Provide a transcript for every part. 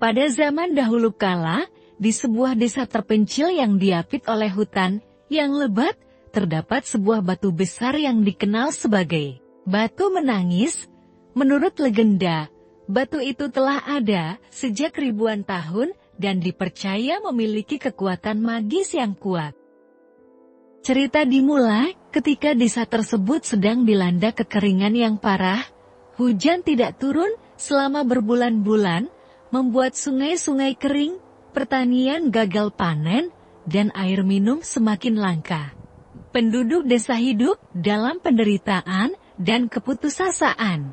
Pada zaman dahulu kala, di sebuah desa terpencil yang diapit oleh hutan yang lebat, terdapat sebuah batu besar yang dikenal sebagai Batu Menangis. Menurut legenda, batu itu telah ada sejak ribuan tahun dan dipercaya memiliki kekuatan magis yang kuat. Cerita dimulai ketika desa tersebut sedang dilanda kekeringan yang parah. Hujan tidak turun selama berbulan-bulan, membuat sungai-sungai kering, pertanian gagal panen, dan air minum semakin langka. Penduduk desa hidup dalam penderitaan dan keputusasaan.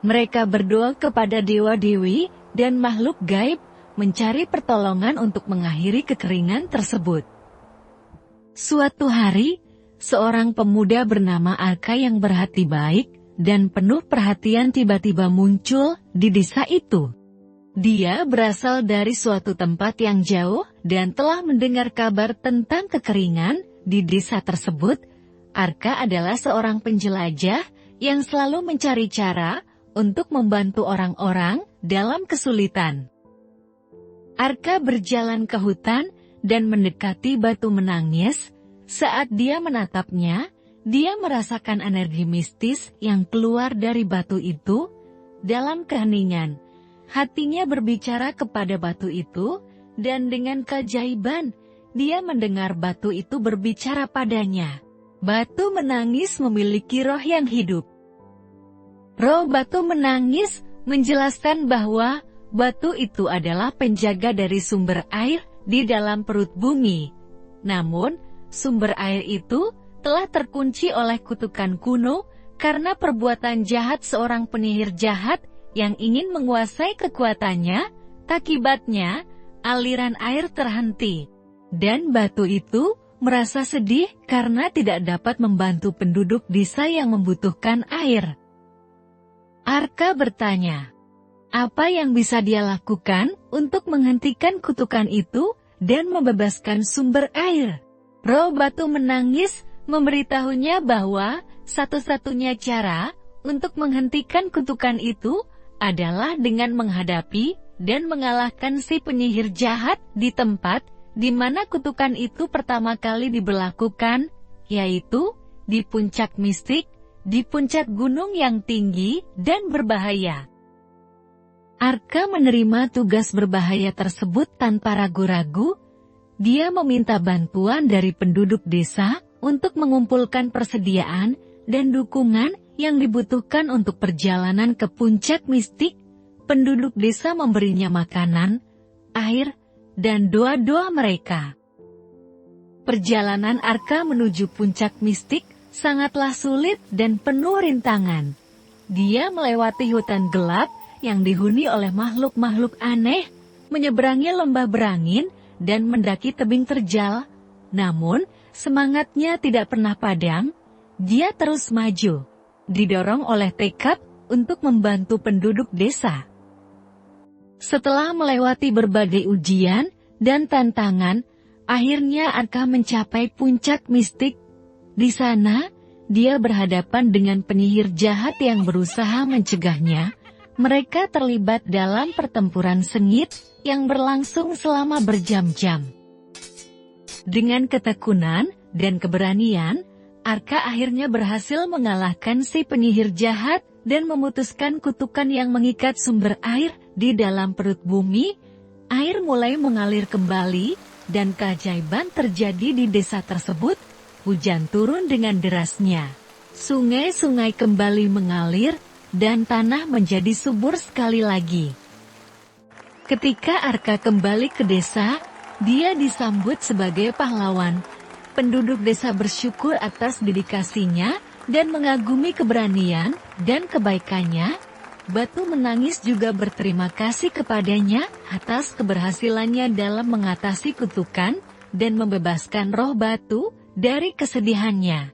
Mereka berdoa kepada dewa-dewi dan makhluk gaib, mencari pertolongan untuk mengakhiri kekeringan tersebut. Suatu hari, seorang pemuda bernama Arka yang berhati baik dan penuh perhatian tiba-tiba muncul di desa itu. Dia berasal dari suatu tempat yang jauh dan telah mendengar kabar tentang kekeringan di desa tersebut. Arka adalah seorang penjelajah yang selalu mencari cara untuk membantu orang-orang dalam kesulitan. Arka berjalan ke hutan dan mendekati Batu Menangis. Saat dia menatapnya, dia merasakan energi mistis yang keluar dari batu itu. Dalam keheningan, hatinya berbicara kepada batu itu, dan dengan keajaiban, dia mendengar batu itu berbicara padanya. Batu Menangis memiliki roh yang hidup. Roh Batu Menangis menjelaskan bahwa batu itu adalah penjaga dari sumber air di dalam perut bumi. Namun, sumber air itu telah terkunci oleh kutukan kuno karena perbuatan jahat seorang penyihir jahat yang ingin menguasai kekuatannya. Akibatnya, aliran air terhenti. Dan batu itu merasa sedih karena tidak dapat membantu penduduk desa yang membutuhkan air. Arka bertanya, apa yang bisa dia lakukan untuk menghentikan kutukan itu dan membebaskan sumber air? Roh Batu Menangis memberitahunya bahwa satu-satunya cara untuk menghentikan kutukan itu adalah dengan menghadapi dan mengalahkan si penyihir jahat di tempat di mana kutukan itu pertama kali diberlakukan, yaitu di puncak mistik, di puncak gunung yang tinggi dan berbahaya. Arka menerima tugas berbahaya tersebut tanpa ragu-ragu. Dia meminta bantuan dari penduduk desa untuk mengumpulkan persediaan dan dukungan yang dibutuhkan untuk perjalanan ke puncak mistik. Penduduk desa memberinya makanan, air, dan doa-doa mereka. Perjalanan Arka menuju puncak mistik sangatlah sulit dan penuh rintangan. Dia melewati hutan gelap yang dihuni oleh makhluk-makhluk aneh, menyeberangi lembah berangin, dan mendaki tebing terjal. Namun, semangatnya tidak pernah padam. Dia terus maju, didorong oleh tekad untuk membantu penduduk desa. Setelah melewati berbagai ujian dan tantangan, akhirnya Arka mencapai puncak mistik. Di sana, dia berhadapan dengan penyihir jahat yang berusaha mencegahnya. Mereka terlibat dalam pertempuran sengit yang berlangsung selama berjam-jam. Dengan ketekunan dan keberanian, Arka akhirnya berhasil mengalahkan si penyihir jahat dan memutuskan kutukan yang mengikat sumber air di dalam perut bumi. Air mulai mengalir kembali, dan keajaiban terjadi di desa tersebut. Hujan turun dengan derasnya. Sungai-sungai kembali mengalir, dan tanah menjadi subur sekali lagi. Ketika Arka kembali ke desa, dia disambut sebagai pahlawan. Penduduk desa bersyukur atas dedikasinya dan mengagumi keberanian dan kebaikannya. Batu Menangis juga berterima kasih kepadanya atas keberhasilannya dalam mengatasi kutukan dan membebaskan roh batu dari kesedihannya.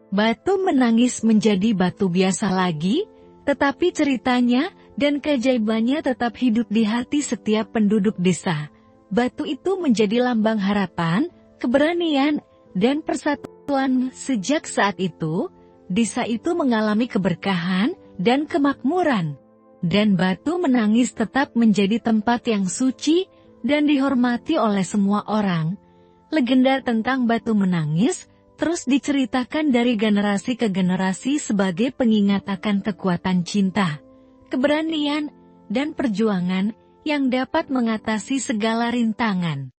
Batu Menangis menjadi batu biasa lagi, tetapi ceritanya dan keajaibannya tetap hidup di hati setiap penduduk desa. Batu itu menjadi lambang harapan, keberanian, dan persatuan. Sejak saat itu, desa itu mengalami keberkahan dan kemakmuran. Dan Batu Menangis tetap menjadi tempat yang suci dan dihormati oleh semua orang. Legenda tentang Batu Menangis terus diceritakan dari generasi ke generasi sebagai pengingat akan kekuatan cinta, keberanian, dan perjuangan yang dapat mengatasi segala rintangan.